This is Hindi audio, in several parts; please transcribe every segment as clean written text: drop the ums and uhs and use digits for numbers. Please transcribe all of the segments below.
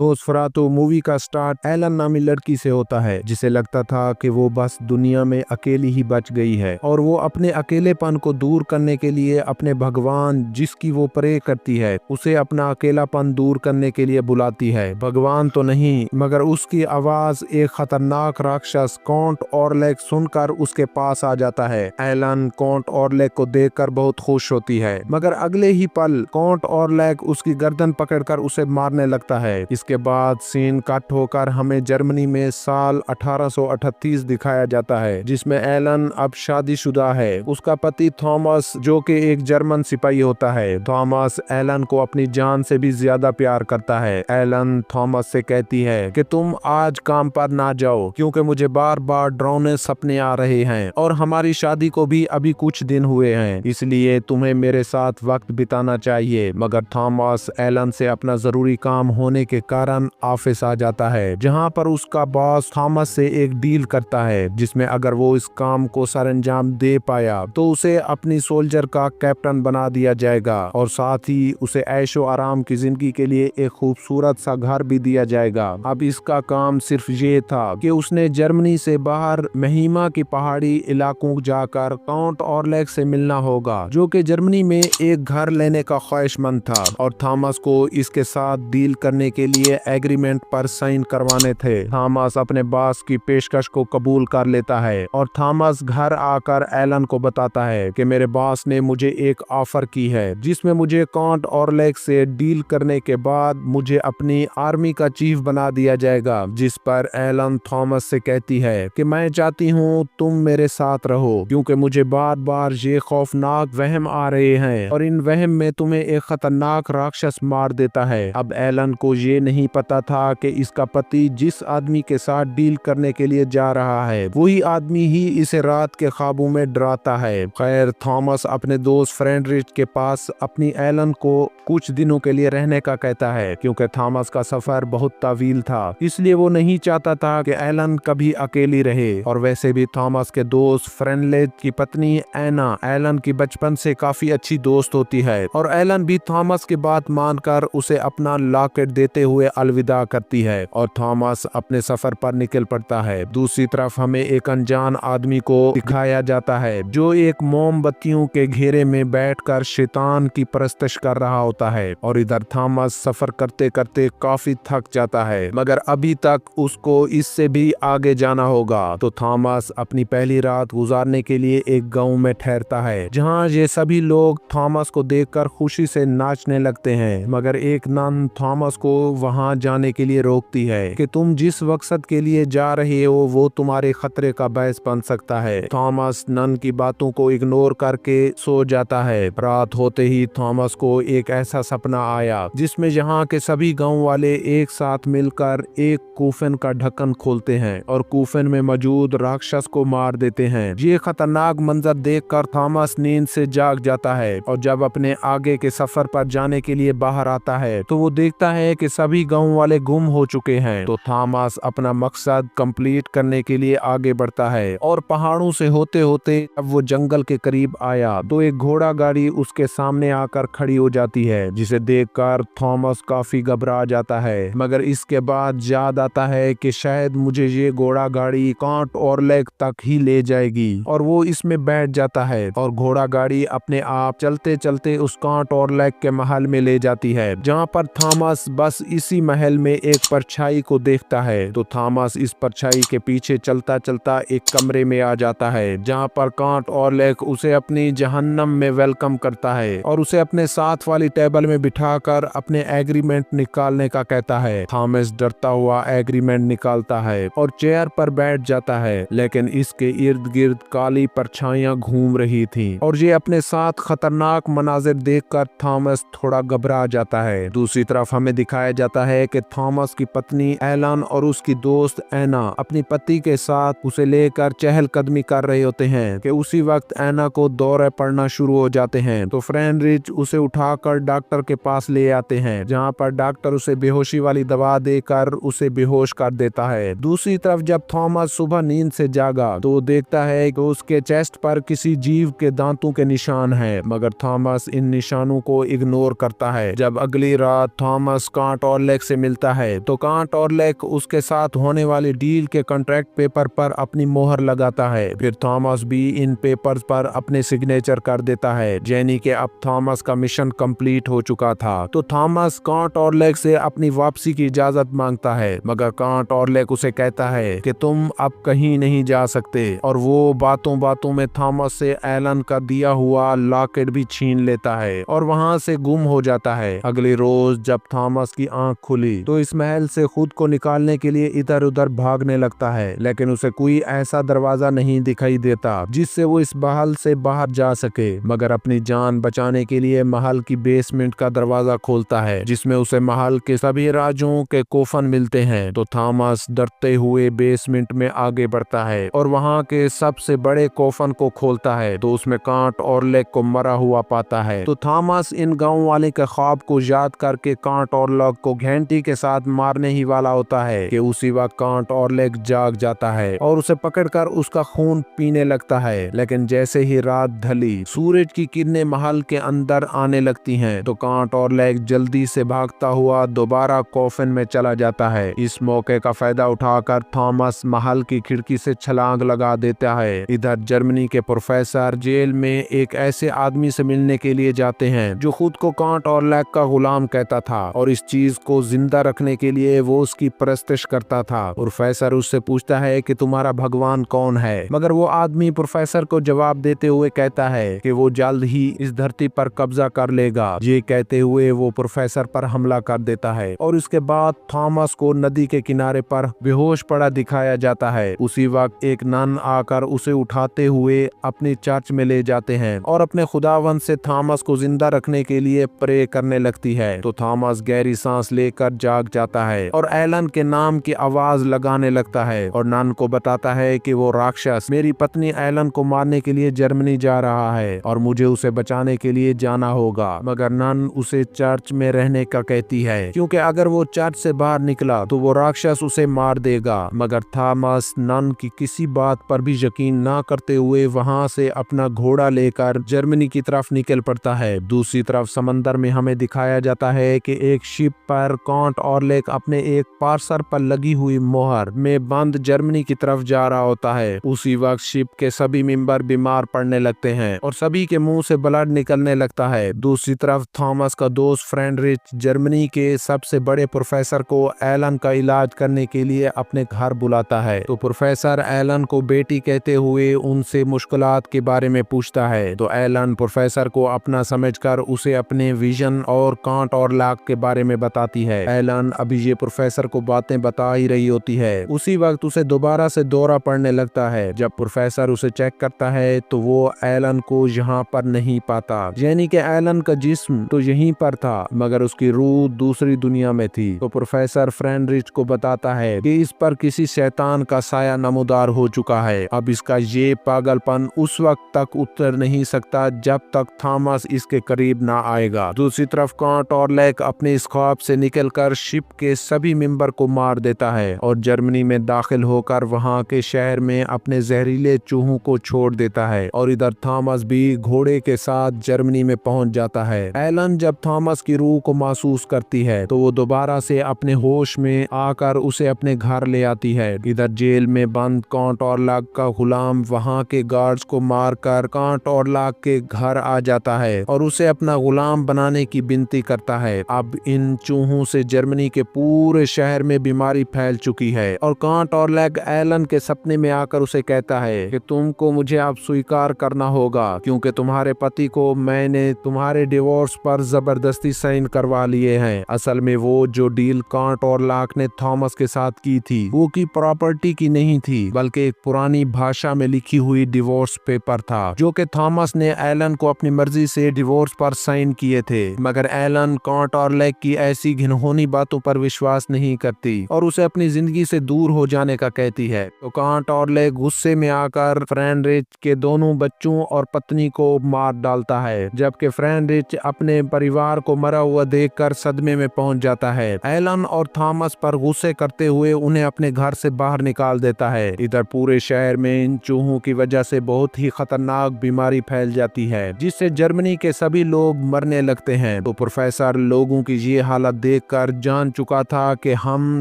नोस्फेरातु मूवी का स्टार्ट एलन नामी लड़की से होता है जिसे लगता था कि वो बस दुनिया में अकेली ही बच गई है और वो अपने अकेलेपन को दूर करने के लिए अपने भगवान जिसकी वो प्रे करती है उसे अपना अकेलापन दूर करने के लिए बुलाती है। भगवान तो नहीं मगर उसकी आवाज एक खतरनाक राक्षस कॉन्ट ऑरलैक सुनकर उसके पास आ जाता है। एलन कॉन्ट ऑरलैक को देखकर बहुत खुश होती है मगर अगले ही पल कॉन्ट ऑरलैक उसकी गर्दन पकड़कर उसे मारने लगता है। इसके बाद सीन कट होकर हमें जर्मनी में साल 1838 दिखाया जाता है जिसमें एलन अब शादीशुदा है। उसका पति थॉमस जो कि एक जर्मन सिपाही होता है। थॉमस एलन को अपनी जान से भी ज्यादा प्यार करता है। एलन थॉमस से कहती है कि तुम आज काम पर ना जाओ क्योंकि मुझे बार बार डरावने सपने आ रहे हैं और हमारी शादी को भी अभी कुछ दिन हुए हैं, इसलिए तुम्हें मेरे साथ वक्त बिताना चाहिए। मगर थॉमस एलन से अपना जरूरी काम होने के कारण ऑफिस आ जाता है जहां पर उसका बॉस थॉमस से एक डील करता है जिसमें अगर वो इस काम को सरंजाम दे पाया तो उसे अपनी सोल्जर का कैप्टन बना दिया जाएगा और साथ ही उसे ऐशो आराम की जिंदगी के लिए एक खूबसूरत सा घर भी दिया जाएगा। अब इसका काम सिर्फ ये था कि उसने जर्मनी से बाहर महिमा की पहाड़ी इलाकों जाकर काउंट ऑरलैक से मिलना होगा जो कि जर्मनी में एक घर लेने का ख्वाहिशमंद था और थॉमस को इसके साथ डील करने के लिए एग्रीमेंट पर साइन करवाने थे। थॉमस अपने बॉस की पेशकश को कबूल कर लेता है और थॉमस घर आकर एलन को बताता है कि मेरे बॉस ने मुझे एक ऑफर की है जिसमें मुझे काउंट ऑरलैक से डील करने के बाद मुझे अपनी आर्मी का चीफ बना दिया जाएगा। जिस पर एलन थॉमस से कहती है कि मैं चाहती हूँ तुम मेरे साथ रहो क्योंकि मुझे बार बार ये खौफनाक वहम आ रहे हैं और इन वहम में तुम्हें एक खतरनाक राक्षस मार देता है। अब एलन को ये नहीं पता था कि इसका पति जिस आदमी के साथ डील करने के लिए जा रहा है वही आदमी ही इसे रात के ख्वाबों में डराता है। खैर थॉमस अपने दोस्त फ्रेडरिक के पास अपनी एलन को कुछ दिनों के लिए रहने का कहता है क्योंकि थॉमस का सफर बहुत तवील था, इसलिए वो नहीं चाहता था कि एलन कभी अकेली रहे। और वैसे भी थॉमस के दोस्त फ्रेडरिक की पत्नी एना एलन की बचपन से काफी अच्छी दोस्त होती है और एलन भी थॉमस की बात मानकर उसे अपना लॉकेट देते हुए अलविदा करती है और थॉमस अपने सफर पर निकल पड़ता है। दूसरी तरफ हमें एक अनजान आदमी को दिखाया जाता है जो एक मोमबत्तियों के घेरे में बैठकर शैतान की परस्तिश कर रहा होता है और इधर थॉमस सफर करते करते काफी थक जाता है मगर अभी तक उसको इससे भी आगे जाना होगा। तो थॉमस अपनी पहली रात गुजारने के लिए एक गांव में ठहरता है जहां ये सभी लोग थॉमस को देखकर खुशी से नाचने लगते हैं मगर एक नन थॉमस को वहां जाने के लिए रोकती है कि तुम जिस मकसद के लिए जा रहे हो वो तुम्हारे खतरे का बायस बन सकता है। थॉमस नन की बातों को इग्नोर करके सो जाता है। रात होते ही थॉमस को एक ऐसा सपना आया जिसमें यहाँ के सभी गांव वाले एक साथ मिलकर एक कूफन का ढक्कन खोलते हैं और कूफन में मौजूद राक्षस को मार देते हैं। ये खतरनाक मंजर देखकर थॉमस नींद से जाग जाता है और जब अपने आगे के सफर पर जाने के लिए बाहर आता है तो वो देखता है कि सभी गांव वाले गुम हो चुके हैं। तो थॉमस अपना मकसद कंप्लीट करने के लिए आगे बढ़ता है और पहाड़ों से होते होते अब वो जंगल के करीब आया तो एक घोड़ा गाड़ी उसके सामने आकर खड़ी हो जाती है जिसे देखकर थॉमस काफी घबरा जाता है मगर इसके बाद याद आता है कि शायद मुझे ये घोड़ा गाड़ी काउंट ऑरलैक तक ही ले जाएगी और वो इसमें बैठ जाता है और घोड़ा गाड़ी अपने आप चलते चलते उस काउंट ऑरलैक के महल में ले जाती है जहाँ पर थॉमस बस इसी महल में एक परछाई को देखता है। तो थॉमस इस परछाई के पीछे चलता चलता एक कमरे में आ जाता है जहाँ पर काउंट ऑरलैक उसे अपनी जहन्नम में वेलकम करता है और उसे अपने साथ वाली टेबल में बिठाकर अपने एग्रीमेंट निकालने का कहता है। थॉमस डरता हुआ एग्रीमेंट निकालता है और चेयर पर बैठ जाता है लेकिन इसके इर्द गिर्द काली परछाइयां घूम रही थी और ये अपने साथ खतरनाक मनाजिर देखकर थॉमस थोड़ा घबरा जाता है। दूसरी तरफ हमें दिखाया जाता है कि थॉमस की पत्नी एलन और उसकी दोस्त एना अपनी पति के साथ उसे लेकर चहलकदमी कर रहे होते हैं कि उसी वक्त एना को दौरे पड़ना शुरू हो जाते हैं। तो फ्रेडरिक उसे उठाकर डॉक्टर के पास ले आते हैं जहां पर डॉक्टर उसे बेहोशी वाली दवा देकर उसे बेहोश कर देता है। दूसरी तरफ जब थॉमस सुबह नींद से जागा तो देखता है कि उसके चेस्ट पर किसी जीव के दांतों के निशान हैं मगर थॉमस इन निशानों को इग्नोर करता है। जब अगली रात थॉमस काउंट ऑरलैक ऑरलेक से मिलता है तो कांट ऑरलेक उसके साथ होने वाली डील के कॉन्ट्रैक्ट पेपर पर अपनी मोहर लगाता है। फिर थॉमस भी इन पेपर्स पर अपने सिग्नेचर कर देता है, यानी कि अब थॉमस का मिशन कंप्लीट हो चुका था। तो थॉमस कांट ऑरलेक से अपनी वापसी की इजाजत मांगता है, मगर कांट ऑरलेक उसे कहता है कि तुम अब कहीं नहीं जा सकते, और वो बातों बातों में थॉमस से एलन का दिया हुआ लॉकेट भी छीन लेता है और वहां से गुम हो जाता है। अगली रोज जब थॉमस की आंख खुली तो इस महल से खुद को निकालने के लिए इधर उधर भागने लगता है, लेकिन उसे कोई ऐसा दरवाजा नहीं दिखाई देता जिससे वो इस महल से बाहर जा सके। मगर अपनी जान बचाने के लिए महल की बेसमेंट का दरवाजा खोलता है, जिसमें उसे महल के सभी राजों के कोफन मिलते हैं। तो थॉमस डरते हुए बेसमेंट में आगे बढ़ता है और वहां के सबसे बड़े कोफन को खोलता है तो उसमें कांट ऑरलेक को मरा हुआ पाता है। तो थॉमस इन गांव वाले के ख्वाब को याद करके कांट ऑरलेक को घंटी के साथ मारने ही वाला होता है कि उसी वक्त कांट ऑरलेक जाग जाता है और उसे पकड़कर उसका खून पीने लगता है। लेकिन जैसे ही रात ढली, सूरज की किरणें महल के अंदर आने लगती हैं तो कांट ऑरलेक जल्दी से भागता हुआ दोबारा कॉफिन में चला जाता है। इस मौके का फायदा उठाकर थॉमस महल की खिड़की से छलांग लगा देता है। इधर जर्मनी के प्रोफेसर जेल में एक ऐसे आदमी से मिलने के लिए जाते हैं जो खुद को कांट ऑरलेक का गुलाम कहता था और इस चीज को जिंदा रखने के लिए वो उसकी परस्तिश करता था। प्रोफेसर उससे पूछता है कि तुम्हारा भगवान कौन है, मगर वो आदमी प्रोफेसर को जवाब देते हुए कहता है कि वो जल्द ही इस धरती पर कब्जा कर लेगा। ये कहते हुए वो प्रोफेसर पर हमला कर देता है और इसके बाद थॉमस को नदी के किनारे पर बेहोश पड़ा दिखाया जाता है। उसी वक्त एक नन आकर उसे उठाते हुए अपनी चर्च में ले जाते हैं और अपने खुदावन से थॉमस को जिंदा रखने के लिए प्रे करने लगती है। तो थॉमस गहरी सांस लेकर जाग जाता है और एलन के नाम की आवाज लगाने लगता है और नन को बताता है कि वो राक्षस मेरी पत्नी एलन को मारने के लिए जर्मनी जा रहा है और मुझे उसे बचाने के लिए जाना होगा। मगर नन उसे चर्च में रहने का कहती है, क्योंकि अगर वो चर्च से बाहर निकला तो वो राक्षस उसे मार देगा। मगर थॉमस नन की किसी बात पर भी यकीन ना करते हुए वहां से अपना घोड़ा लेकर जर्मनी की तरफ निकल पड़ता है। दूसरी तरफ समंदर में हमें दिखाया जाता है कि एक शिप पर कांट ऑरलेक अपने एक पार्सर पर लगी हुई मोहर में बंद जर्मनी की तरफ जा रहा होता है। उसी वक्त शिप के सभी मेंबर बीमार पड़ने लगते हैं और सभी के मुंह से ब्लड निकलने लगता है। दूसरी तरफ थॉमस का दोस्त फ्रेडरिच जर्मनी के सबसे बड़े प्रोफेसर को एलन का इलाज करने के लिए अपने घर बुलाता है। तो प्रोफेसर एलन को बेटी कहते हुए उनसे मुश्किलात के बारे में पूछता है। तो एलन प्रोफेसर को अपना समझकर उसे अपने विजन और कांट ऑरलेक के बारे में बताती है। एलन अभी ये प्रोफेसर को बातें बता ही रही होती है। उसी वक्त उसे दोबारा से दौरा पड़ने लगता है। जब प्रोफेसर उसे चेक करता है तो वो एलन को यहाँ पर नहीं पाता, यानी कि एलन का जिस्म तो यहीं पर था मगर उसकी रूह दूसरी दुनिया में थी। तो प्रोफेसर फ्रेडरिच को बताता है कि इस पर किसी शैतान का साया नमूदार हो चुका है। अब इसका ये पागलपन उस वक्त तक उतर नहीं सकता जब तक थॉमस इसके करीब ना आएगा। दूसरी तरफ कांट ऑरलेक अपने इस ख्वाब से निकलकर शिप के सभी मेंबर को मार देता है और जर्मनी में दाखिल होकर वहां के शहर में अपने जहरीले चूहों को छोड़ देता है। और इधर थॉमस भी घोड़े के साथ जर्मनी में पहुंच जाता है। एलन जब थॉमस की रूह को महसूस करती है तो वो दोबारा से अपने होश में आकर उसे अपने घर ले आती है। इधर जेल में बंद कांट ऑरलेक का गुलाम वहां के गार्ड्स को मारकर कांट ऑरलेक के घर आ जाता है और उसे अपना गुलाम बनाने की विनती करता है। अब इन चूहों से जर्मनी के पूरे शहर में बीमारी फैल चुकी है और कांट ऑरलेक एलन के सपने में आकर उसे कहता है कि तुमको मुझे अब स्वीकार करना होगा, क्योंकि तुम्हारे पति को मैंने तुम्हारे डिवोर्स पर जबरदस्ती साइन करवा लिए हैं। असल में वो जो डील कांट ऑरलेक ने थॉमस के साथ की थी वो की प्रॉपर्टी की नहीं थी, बल्कि एक पुरानी भाषा में लिखी हुई डिवोर्स पेपर था जो कि थॉमस ने एलन को अपनी मर्जी से डिवोर्स पर साइन किए थे। मगर एलन कांट ऑरलेक की ऐसी घिनौनी बातों पर विश्वास नहीं करती और उसे अपनी जिंदगी से दूर हो जाने का कहती है। तो कांट ऑरलेक गुस्से में आकर फ्रेडरिच के दोनों बच्चों और पत्नी को मार डालता है, जबकि फ्रेडरिच अपने परिवार को मरा हुआ देखकर सदमे में पहुंच जाता है। एलन और थॉमस पर गुस्से करते हुए उन्हें अपने घर से बाहर निकाल देता है। इधर पूरे शहर में इन चूहों की वजह से बहुत ही खतरनाक बीमारी फैल जाती है जिससे जर्मनी के सभी लोग मरने लगते हैं। तो प्रोफेसर लोगों की ये हालत देखकर जान चुका था कि हम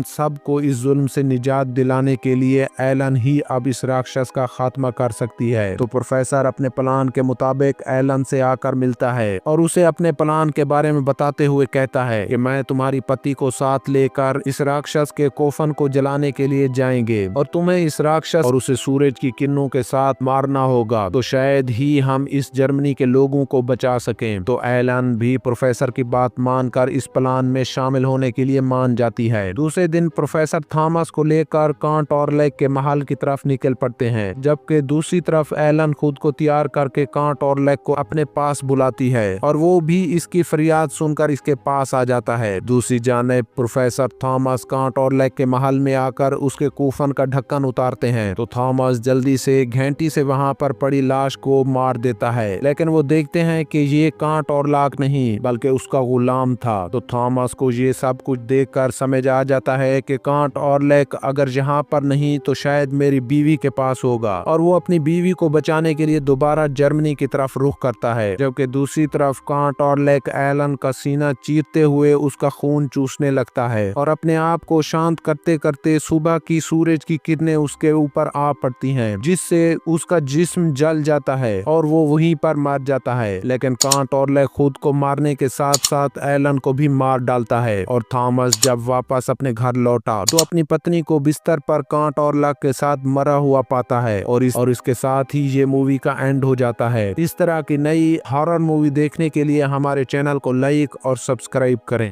सबको इस जुल्म से निजात दिलाने के लिए एलन ही अब इस राक्षस का खात्मा कर सकती है। तो प्रोफेसर अपने प्लान के मुताबिक एलन से आकर मिलता है और उसे अपने प्लान के बारे में बताते हुए कहता है कि मैं तुम्हारी पति को साथ लेकर इस राक्षस के कोफन को जलाने के लिए जाएंगे और तुम्हें इस राक्षस और उसे सूरज की किरणों के साथ मारना होगा, तो शायद ही हम इस जर्मनी के लोगों को बचा सकें। तो एलन भी प्रोफेसर की बात मानकर इस प्लान में शामिल होने के लिए मान जाती है। दूसरे दिन प्रोफेसर थॉमस को लेकर कांट और लेक के महल की तरफ निकल पड़ते हैं, जबकि दूसरी तरफ एलन खुद को तैयार करके कांट और लेक को अपने पास बुलाती है और वो भी इसकी फरियाद सुनकर इसके पास आ जाता है। दूसरी जानिब प्रोफेसर थॉमस कांट और लेक के महल में आकर उसके कूफन का ढक्कन उतारते हैं, तो थॉमस जल्दी से घंटी से वहां पर पड़ी लाश को मार देता है, लेकिन वो देखते हैं कि ये कांट और लाक नहीं बल्कि उसका गुलाम था। तो थॉमस को ये सब कुछ देखकर समझ आ जाता है कि कांट और लेक अगर यहाँ पर नहीं तो शायद मेरी बीवी के पास होगा, और वो अपनी बीवी को बचाने के लिए दोबारा जर्मनी की तरफ रुख करता है। जबकि दूसरी तरफ कांट और लेक एलन का सीना चीरते हुए उसका खून चूसने लगता है और अपने आप को शांत करते करते सुबह की सूरज की किरणें उसके ऊपर आ पड़ती हैं, जिससे उसका जिस्म जल जाता है और वो वहीं पर मर जाता है। लेकिन कांट और लेक खुद को मारने के साथ साथ एलन को भी मार डालता है और थॉमस जब वापस अपने घर लौटा तो अपनी पत्नी को बिस्तर पर कांट और लेक के साथ मरा हुआ पाता है और इसके साथ ही ये मूवी का एंड हो जाता है। इस तरह की नई हॉरर मूवी देखने के लिए हमारे चैनल को लाइक और सब्सक्राइब करें।